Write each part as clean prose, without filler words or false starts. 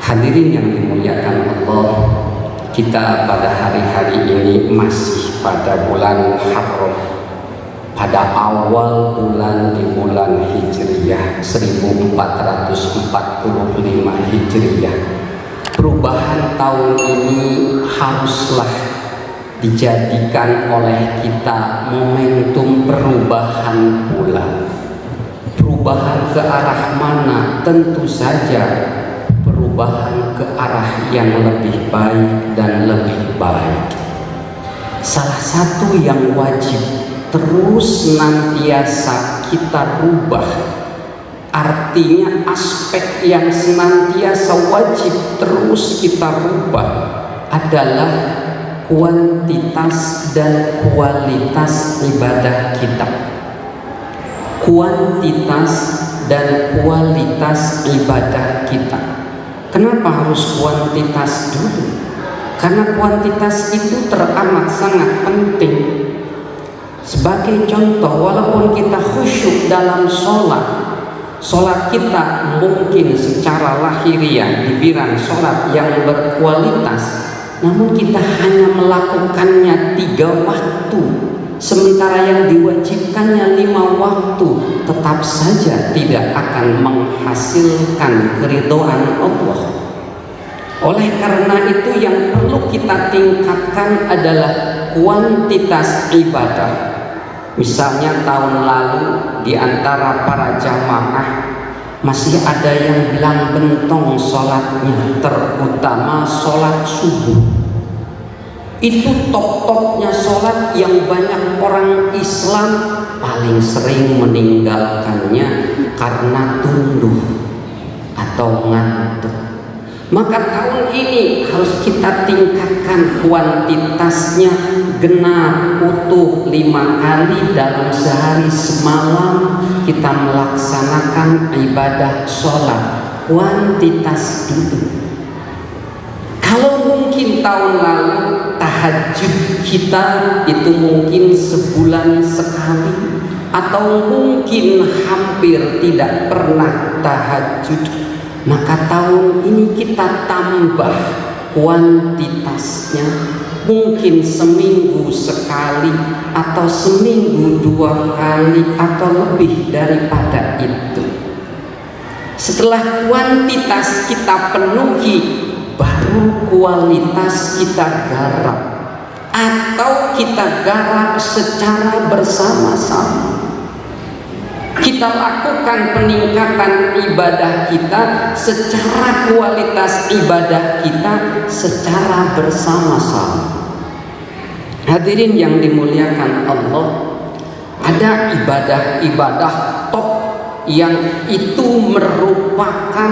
Hadirin yang dimuliakan Allah, kita pada hari-hari ini masih pada bulan Muharram, pada awal bulan di bulan Hijriyah 1445 Hijriyah. Perubahan tahun ini haruslah dijadikan oleh kita momentum perubahan pula. Perubahan ke arah mana? Tentu saja perubahan ke arah yang lebih baik dan lebih baik. Salah satu yang wajib terus senantiasa kita rubah, artinya aspek yang senantiasa wajib terus kita rubah adalah kuantitas dan kualitas ibadah kita. Kuantitas dan kualitas ibadah kita. Kenapa harus kuantitas dulu? Karena kuantitas itu teramat sangat penting. Sebagai contoh, walaupun kita khusyuk dalam sholat kita mungkin secara lahiriah dibilang sholat yang berkualitas, namun kita hanya melakukannya 3 waktu, sementara yang diwajibkannya 5 waktu, tetap saja tidak akan menghasilkan keridhaan Allah. Oleh karena itu yang perlu kita tingkatkan adalah kuantitas ibadah. Misalnya tahun lalu di antara para jamaah masih ada yang belang bentong sholatnya, terutama sholat subuh. Itu top-topnya sholat yang banyak orang Islam paling sering meninggalkannya karena tunduk atau ngantuk. Maka tahun ini harus kita tingkatkan kuantitasnya, genap utuh 5 kali dalam sehari semalam kita melaksanakan ibadah sholat. Kuantitas dulu. Kalau mungkin tahun lalu tahajud kita itu mungkin sebulan sekali, atau mungkin hampir tidak pernah tahajud, maka tahun ini kita tambah kuantitasnya, mungkin seminggu sekali atau seminggu 2 kali atau lebih daripada itu. Setelah kuantitas kita penuhi, baru kualitas kita garap, atau kita garap secara bersama-sama. Kita lakukan peningkatan ibadah kita secara kualitas ibadah kita secara bersama-sama. Hadirin yang dimuliakan Allah, ada ibadah-ibadah top yang itu merupakan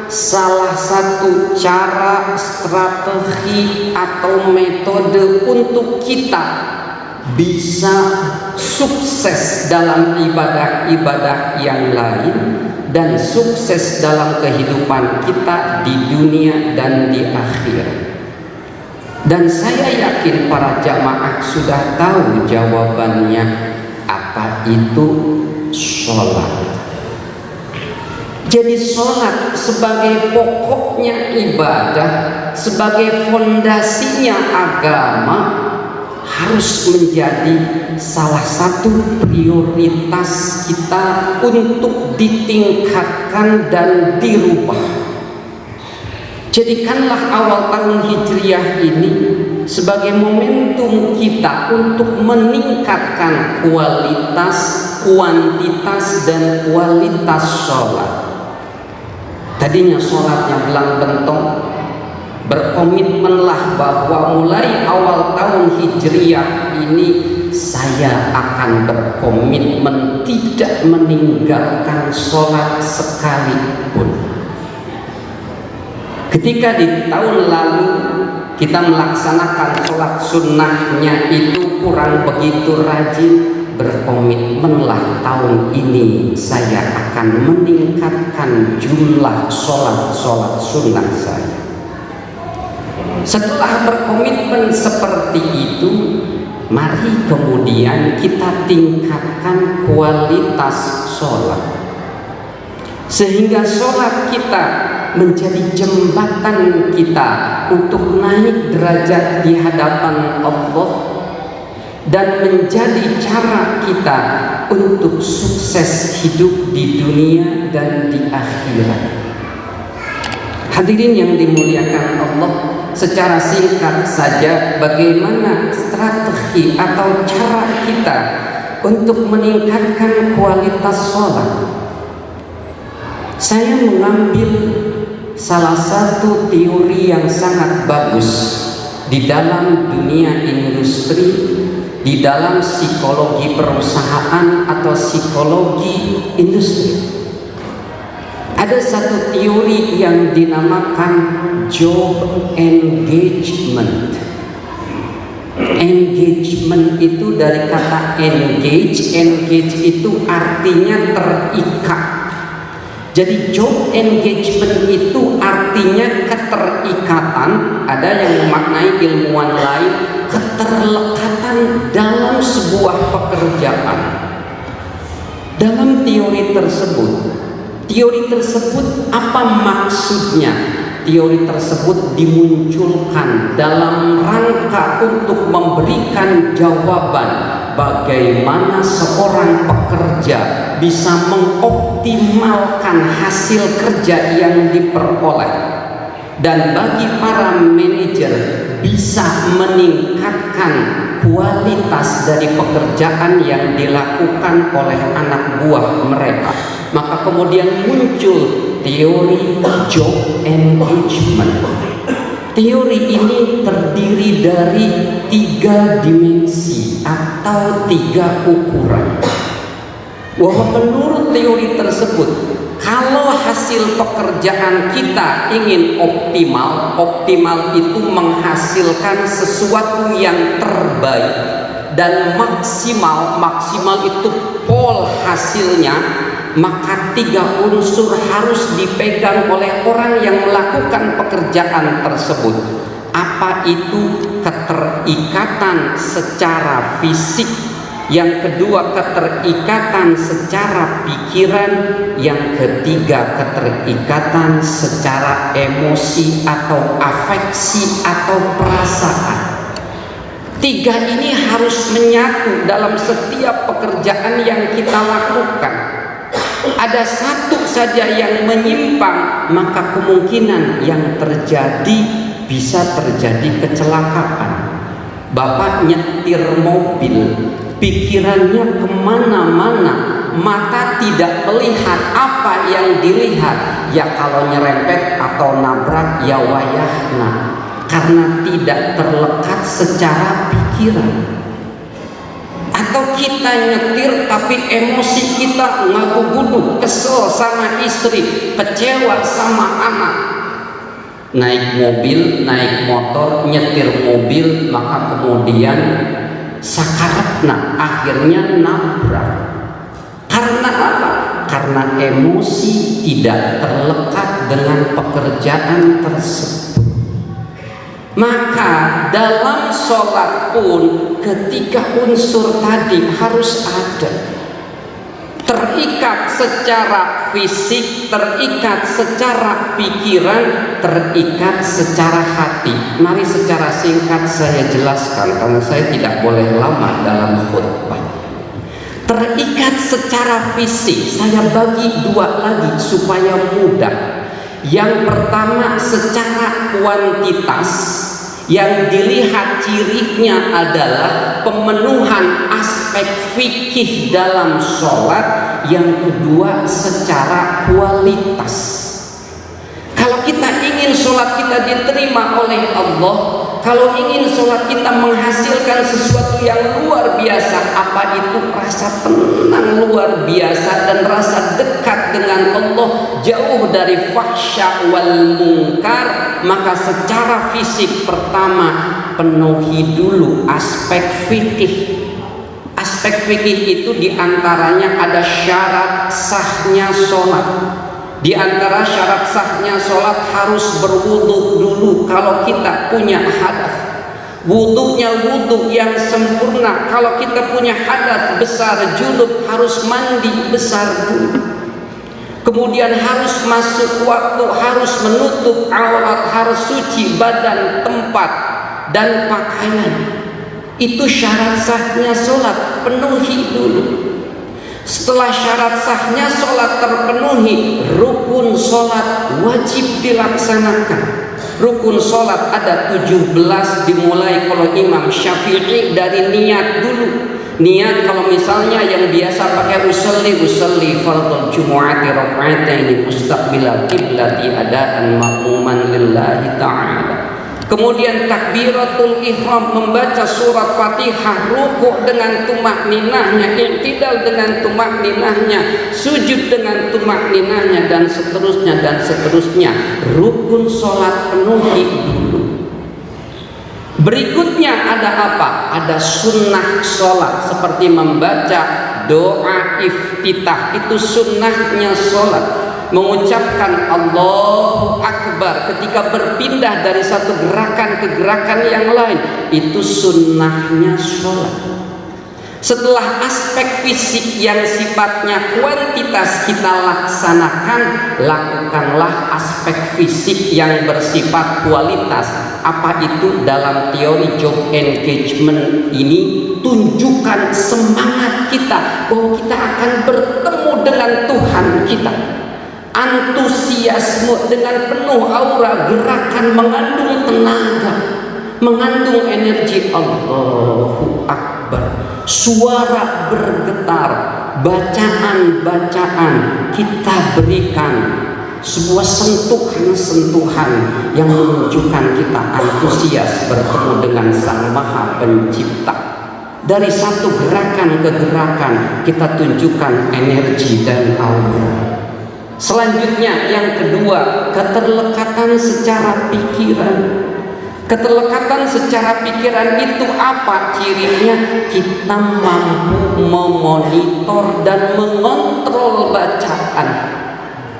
salah satu cara, strategi atau metode untuk kita bisa sukses dalam ibadah-ibadah yang lain dan sukses dalam kehidupan kita di dunia dan di akhirat. Dan saya yakin para jamaah sudah tahu jawabannya. Apa itu sholat? Jadi sholat sebagai pokoknya ibadah, sebagai fondasinya agama, harus menjadi salah satu prioritas kita untuk ditingkatkan dan dirubah. Jadikanlah awal tahun Hijriyah ini sebagai momentum kita untuk meningkatkan kualitas, kuantitas, dan kualitas sholat. Tadinya sholatnya belang bentong, berkomitmenlah bahwa mulai awal tahun Hijriyah ini saya akan berkomitmen tidak meninggalkan sholat sekalipun. Ketika di tahun lalu kita melaksanakan sholat sunnahnya itu kurang begitu rajin, berkomitmenlah tahun ini saya akan meningkatkan jumlah sholat sunnah saya. Setelah berkomitmen seperti itu, mari kemudian kita tingkatkan kualitas sholat. sehingga sholat kita menjadi jembatan kita untuk naik derajat di hadapan Allah dan menjadi cara kita untuk sukses hidup di dunia dan di akhirat. Hadirin yang dimuliakan Allah, secara singkat saja bagaimana strategi atau cara kita untuk meningkatkan kualitas sholat. Saya mengambil salah satu teori yang sangat bagus di dalam dunia industri, di dalam psikologi perusahaan atau psikologi industri. Ada satu teori yang dinamakan job engagement. Engagement itu dari kata engage. Engage itu artinya terikat. Jadi job engagement itu artinya keterikatan. Ada yang memaknai ilmuwan lain keterlekatan dalam sebuah pekerjaan. Dalam teori tersebut apa maksudnya? Teori tersebut dimunculkan dalam rangka untuk memberikan jawaban bagaimana seorang pekerja bisa mengoptimalkan hasil kerja yang diperoleh, dan bagi para manajer bisa meningkatkan kualitas dari pekerjaan yang dilakukan oleh anak buah mereka. Maka kemudian muncul teori job engagement. Teori ini terdiri dari 3 dimensi atau 3 ukuran. Bahwa menurut teori tersebut, kalau hasil pekerjaan kita ingin optimal, optimal itu menghasilkan sesuatu yang terbaik, dan maksimal, maksimal itu pol hasilnya, maka 3 unsur harus dipegang oleh orang yang melakukan pekerjaan tersebut. Apa itu? Keterikatan secara fisik, yang kedua keterikatan secara pikiran, yang ketiga keterikatan secara emosi atau afeksi atau perasaan. 3 ini harus menyatu dalam setiap pekerjaan yang kita lakukan. Ada satu saja yang menyimpang, maka kemungkinan yang terjadi bisa terjadi kecelakaan. Bapak nyetir mobil, pikirannya kemana-mana, mata tidak melihat apa yang dilihat. Ya kalau nyerempet atau nabrak ya wayahna, karena tidak terlekat secara pikiran. Atau kita nyetir tapi emosi kita ngagu-gudu, kesel sama istri, kecewa sama anak. Naik mobil, naik motor, nyetir mobil, maka kemudian sakaratna, akhirnya nabrak. Karena apa? Karena emosi tidak terlekat dengan pekerjaan tersebut. Maka dalam sholat pun ketiga unsur tadi harus ada. Terikat secara fisik, terikat secara pikiran, terikat secara hati. Mari secara singkat saya jelaskan, karena saya tidak boleh lama dalam khutbah. Terikat secara fisik saya bagi 2 lagi supaya mudah. Yang pertama secara kuantitas, yang dilihat cirinya adalah pemenuhan aspek fikih dalam sholat. Yang kedua secara kualitas. Kalau kita ingin sholat kita diterima oleh Allah, kalau ingin sholat kita menghasilkan sesuatu yang luar biasa, apa itu? Rasa tenang luar biasa dan rasa dekat dengan Allah, jauh dari fahsya wal munkar. Maka secara fisik pertama penuhi dulu aspek fikih. Aspek fikih itu diantaranya ada syarat sahnya sholat. Di antara syarat sahnya sholat harus berwudu dulu kalau kita punya hadas. Wudunya wudu yang sempurna. Kalau kita punya hadas besar junub harus mandi besar dulu. kemudian harus masuk waktu, harus menutup aurat, harus suci badan, tempat, dan pakaian. Itu syarat sahnya sholat, penuhi dulu. Setelah syarat sahnya sholat terpenuhi, rukun sholat wajib dilaksanakan. Rukun sholat ada 17, dimulai kalau Imam Syafi'i dari niat dulu. Niat kalau misalnya yang biasa pakai usalli fardhu jumu'ati raka'ataini mustaqbilal qiblati adaan ma'muman lillahi ta'ala. Kemudian takbiratul ihram, membaca surat Fatihah, rukuk dengan tumakninahnya, i'tidal dengan tumakninahnya, sujud dengan tumakninahnya, dan seterusnya dan seterusnya. Rukun sholat penuhi dulu. Berikutnya ada apa? Ada sunnah sholat, seperti membaca doa iftitah, itu sunnahnya sholat. Mengucapkan Allahu Akbar ketika berpindah dari satu gerakan ke gerakan yang lain, itu sunnahnya sholat. Setelah aspek fisik yang sifatnya kuantitas kita laksanakan, lakukanlah aspek fisik yang bersifat kualitas. Apa itu? Dalam teori job engagement ini, tunjukkan semangat kita bahwa kita akan bertemu dengan Tuhan kita. Antusiasme dengan penuh aura, gerakan mengandung tenaga, mengandung energi. Allahu Akbar, suara bergetar, bacaan-bacaan kita berikan sebuah sentuhan-sentuhan yang menunjukkan kita antusias bertemu dengan Sang Maha Pencipta. Dari satu gerakan ke gerakan kita tunjukkan energi dan aura. Selanjutnya yang kedua, keterlekatan secara pikiran. Keterlekatan secara pikiran itu apa cirinya? Kita mampu memonitor dan mengontrol bacaan.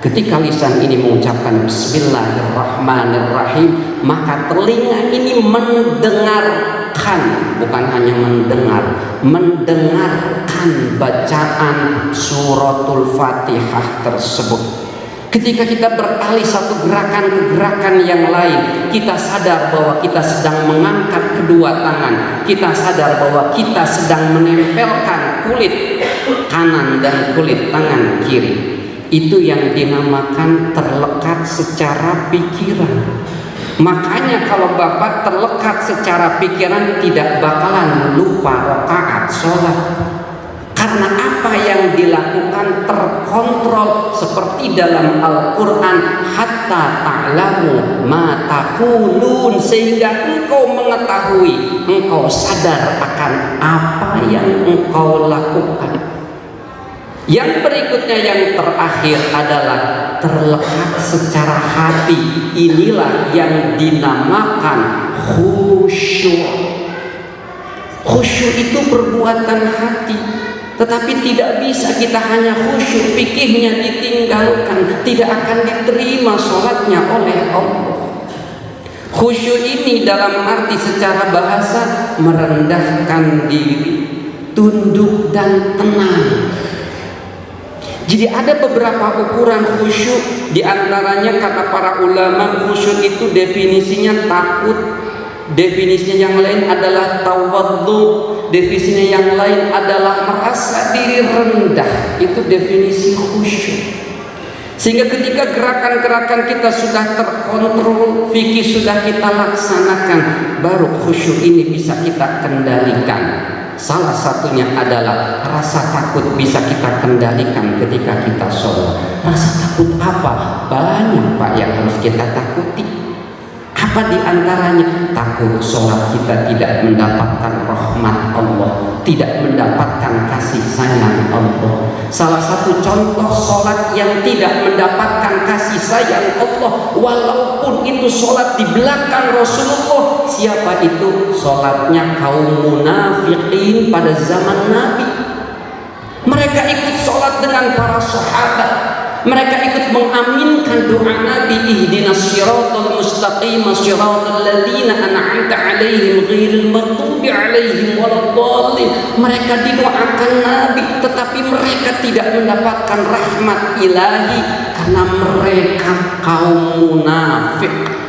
Ketika lisan ini mengucapkan Bismillahirrahmanirrahim, maka telinga ini mendengarkan, bukan hanya mendengar, mendengarkan bacaan suratul Fatihah tersebut. Ketika kita beralih satu gerakan ke gerakan yang lain, kita sadar bahwa kita sedang mengangkat kedua tangan, kita sadar bahwa kita sedang menempelkan kulit kanan dan kulit tangan kiri. Itu yang dinamakan terlekat secara pikiran. Makanya kalau Bapak terlekat secara pikiran, tidak bakalan lupa rakaat sholat. Karena apa yang dilakukan terkontrol, seperti dalam Al-Quran, hatta ta'lamu ma taqulun, sehingga engkau mengetahui, engkau sadar akan apa yang engkau lakukan. Yang berikutnya, yang terakhir adalah terlekat secara hati. Inilah yang dinamakan khusyuk. Khusyuk itu perbuatan hati. Tetapi tidak bisa kita hanya khusyuk, fikihnya ditinggalkan, tidak akan diterima sholatnya oleh Allah. Khusyuk ini dalam arti secara bahasa merendahkan diri, tunduk dan tenang. Jadi ada beberapa ukuran khusyuk, diantaranya kata para ulama, khusyuk itu definisinya takut, definisinya yang lain adalah tawadhu, definisinya yang lain adalah merasa diri rendah. Itu definisi khusyuk. Sehingga ketika gerakan-gerakan kita sudah terkontrol, fikih sudah kita laksanakan, baru khusyuk ini bisa kita kendalikan. Salah satunya adalah rasa takut bisa kita kendalikan ketika kita sholat. Rasa takut apa? Banyak Pak yang harus kita takuti. Apa di antaranya? Takut sholat kita tidak mendapatkan rahmat Allah, tidak mendapatkan kasih sayang Allah. Salah satu contoh sholat yang tidak mendapatkan kasih sayang Allah, walaupun itu sholat di belakang Rasulullah. Siapa itu? Sholatnya kaum munafikin pada zaman Nabi. Mereka ikut sholat dengan para sahabat. Mereka ikut mengaminkan doa Nabi, ihdinas siratal mustaqim siratal ladzina an'amta 'alaihim ghairil maghdubi 'alaihim waladdallin. Mereka didoakan Nabi, tetapi mereka tidak mendapatkan rahmat ilahi karena mereka kaum munafik.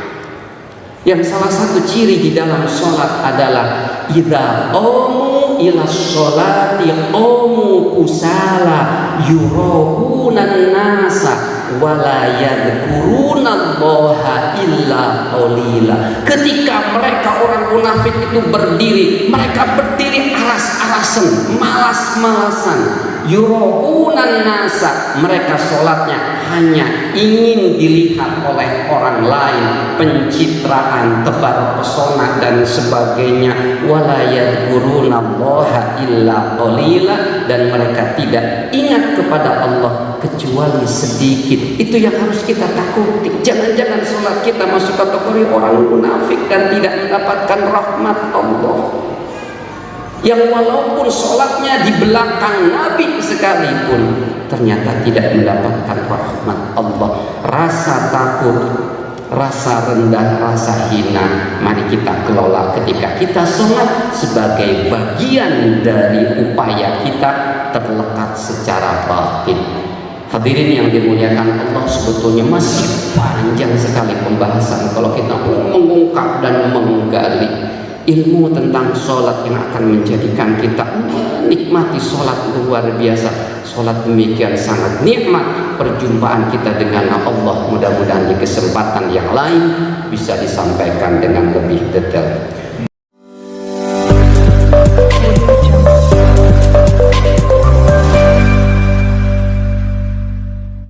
Yang salah satu ciri di dalam sholat adalah idza qamu ila sholati qamu kusala yuraunan nasa wala yadhkurunallaha illa qalila. Ketika mereka orang munafik itu berdiri, mereka berdiri aras-arasan, malas-malasan. Yuraunan nasa, mereka sholatnya hanya ingin dilihat oleh orang lain, pencitraan, tebar pesona dan sebagainya. Wala yadhkurunallaha illa qalila, dan mereka tidak ingat kepada Allah kecuali sedikit. Itu yang harus kita takuti. Jangan-jangan sholat kita masuk kategori orang munafik dan tidak mendapatkan rahmat Allah. Yang walaupun sholatnya di belakang Nabi sekalipun, ternyata tidak mendapatkan rahmat Allah. Rasa takut, rasa rendah, rasa hina, mari kita kelola ketika kita sholat sebagai bagian dari upaya kita terlekat secara batin. Hadirin yang dimuliakan Allah, sebetulnya masih panjang sekali pembahasan kalau kita mengungkap dan menggali ilmu tentang sholat yang akan menjadikan kita menikmati sholat luar biasa. Sholat demikian sangat nikmat perjumpaan kita dengan Allah. Mudah-mudahan di kesempatan yang lain bisa disampaikan dengan lebih detail.